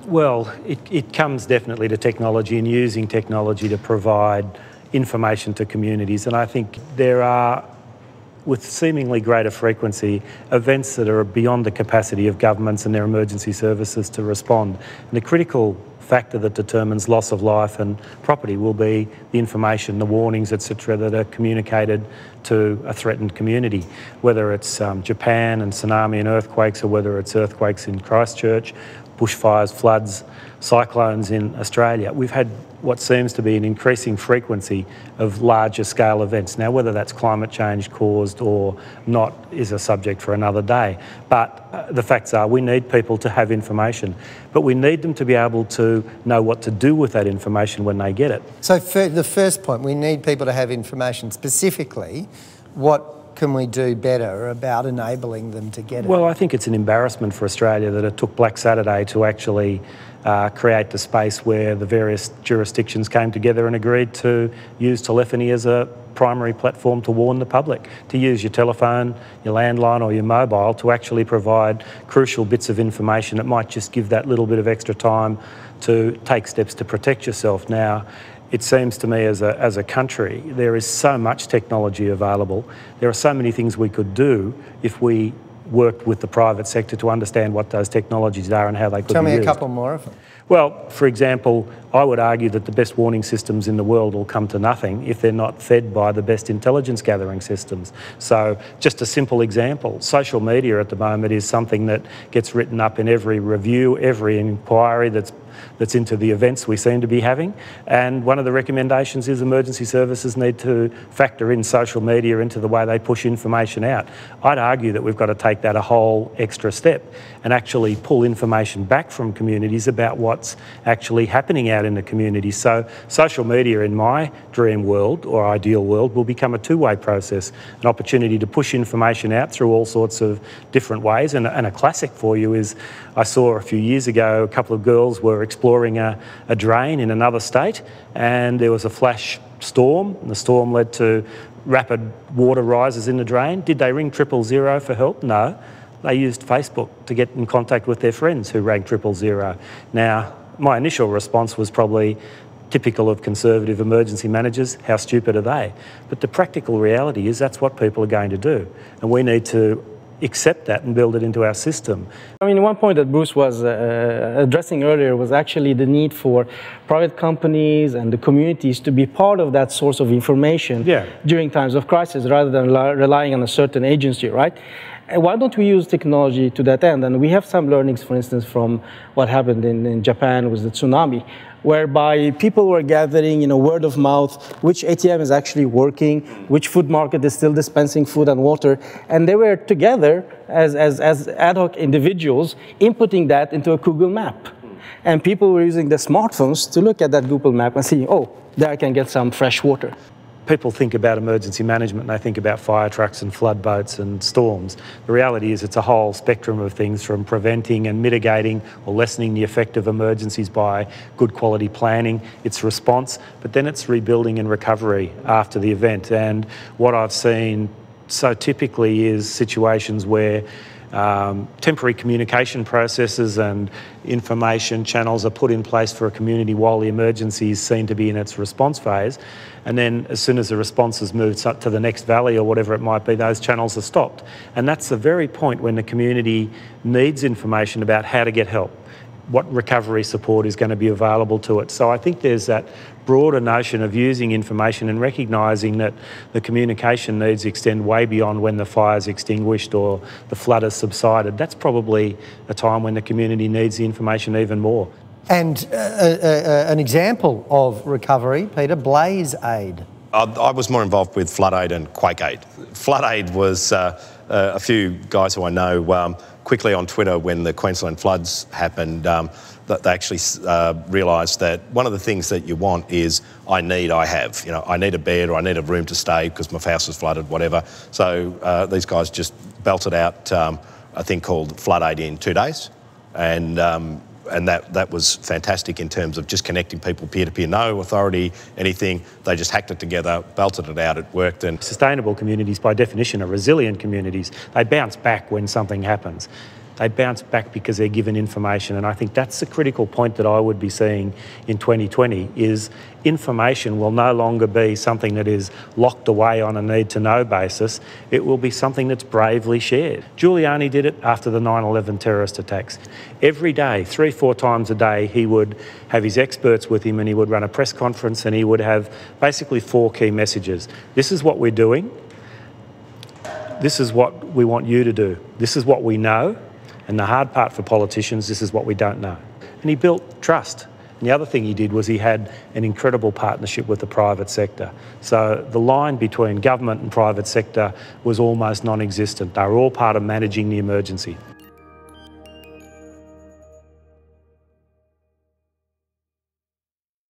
Well, it comes definitely to technology and using technology to provide information to communities. And I think there are, with seemingly greater frequency, events that are beyond the capacity of governments and their emergency services to respond. And the critical factor that determines loss of life and property will be the information, the warnings, etc., that are communicated to a threatened community, whether it's Japan and tsunami and earthquakes, or whether it's earthquakes in Christchurch, bushfires, floods, cyclones in Australia. We've had what seems to be an increasing frequency of larger scale events. Now, whether that's climate change caused or not is a subject for another day. But the facts are we need people to have information, but we need them to be able to know what to do with that information when they get it. So for the first point, we need people to have information. Specifically, what can we do better about enabling them to get it? Well, I think it's an embarrassment for Australia that it took Black Saturday to actually create the space where the various jurisdictions came together and agreed to use telephony as a primary platform to warn the public, to use your telephone, your landline or your mobile to actually provide crucial bits of information that might just give that little bit of extra time to take steps to protect yourself. Now, it seems to me as a country, there is so much technology available. There are so many things we could do if we worked with the private sector to understand what those technologies are and how they could be used. Tell me a couple more of them. Well, for example, I would argue that the best warning systems in the world will come to nothing if they're not fed by the best intelligence gathering systems. So just a simple example, social media at the moment is something that gets written up in every review, every inquiry that's into the events we seem to be having. And one of the recommendations is emergency services need to factor in social media into the way they push information out. I'd argue that we've got to take that a whole extra step and actually pull information back from communities about what's actually happening out in the community. So social media in my dream world or ideal world will become a two-way process, an opportunity to push information out through all sorts of different ways. And a classic for you is I saw a few years ago a couple of girls were exploring a drain in another state and there was a flash storm and the storm led to rapid water rises in the drain. Did they ring 000 for help? No. They used Facebook to get in contact with their friends who rang 000. Now, my initial response was probably typical of conservative emergency managers. How stupid are they? But the practical reality is that's what people are going to do. And we need to accept that and build it into our system. I mean, one point that Bruce was addressing earlier was actually the need for private companies and the communities to be part of that source of information during times of crisis rather than relying on a certain agency, right? And why don't we use technology to that end? And we have some learnings, for instance, from what happened in Japan with the tsunami, whereby people were gathering, word of mouth, which ATM is actually working, which food market is still dispensing food and water, and they were together as ad hoc individuals inputting that into a Google map. And people were using their smartphones to look at that Google map and see, oh, there I can get some fresh water. People think about emergency management and they think about fire trucks and flood boats and storms. The reality is it's a whole spectrum of things, from preventing and mitigating or lessening the effect of emergencies by good quality planning, its response, but then it's rebuilding and recovery after the event. And what I've seen so typically is situations where temporary communication processes and information channels are put in place for a community while the emergency is seen to be in its response phase. And then as soon as the response has moved up to the next valley or whatever it might be, those channels are stopped. And that's the very point when the community needs information about how to get help, what recovery support is going to be available to it. So I think there's that broader notion of using information and recognising that the communication needs extend way beyond when the fire's extinguished or the flood has subsided. That's probably a time when the community needs the information even more. And an example of recovery, Peter, blaze aid. I was more involved with flood aid and quake aid. Flood aid was a few guys who I know quickly on Twitter when the Queensland floods happened, they actually realised that one of the things that you want is I have. I need a bed or I need a room to stay because my house is flooded, whatever. So these guys just belted out a thing called flood aid in 2 days. And and that was fantastic in terms of just connecting people peer-to-peer, no authority, anything. They just hacked it together, belted it out, it worked. And sustainable communities, by definition, are resilient communities. They bounce back when something happens. They bounce back because they're given information, and I think that's the critical point that I would be seeing in 2020 is information will no longer be something that is locked away on a need-to-know basis. It will be something that's bravely shared. Giuliani did it after the 9/11 terrorist attacks. Every day, 3-4 times a day, he would have his experts with him and he would run a press conference and he would have basically 4 key messages. This is what we're doing. This is what we want you to do. This is what we know. And the hard part for politicians, this is what we don't know. And he built trust. And the other thing he did was he had an incredible partnership with the private sector. So the line between government and private sector was almost non-existent. They were all part of managing the emergency.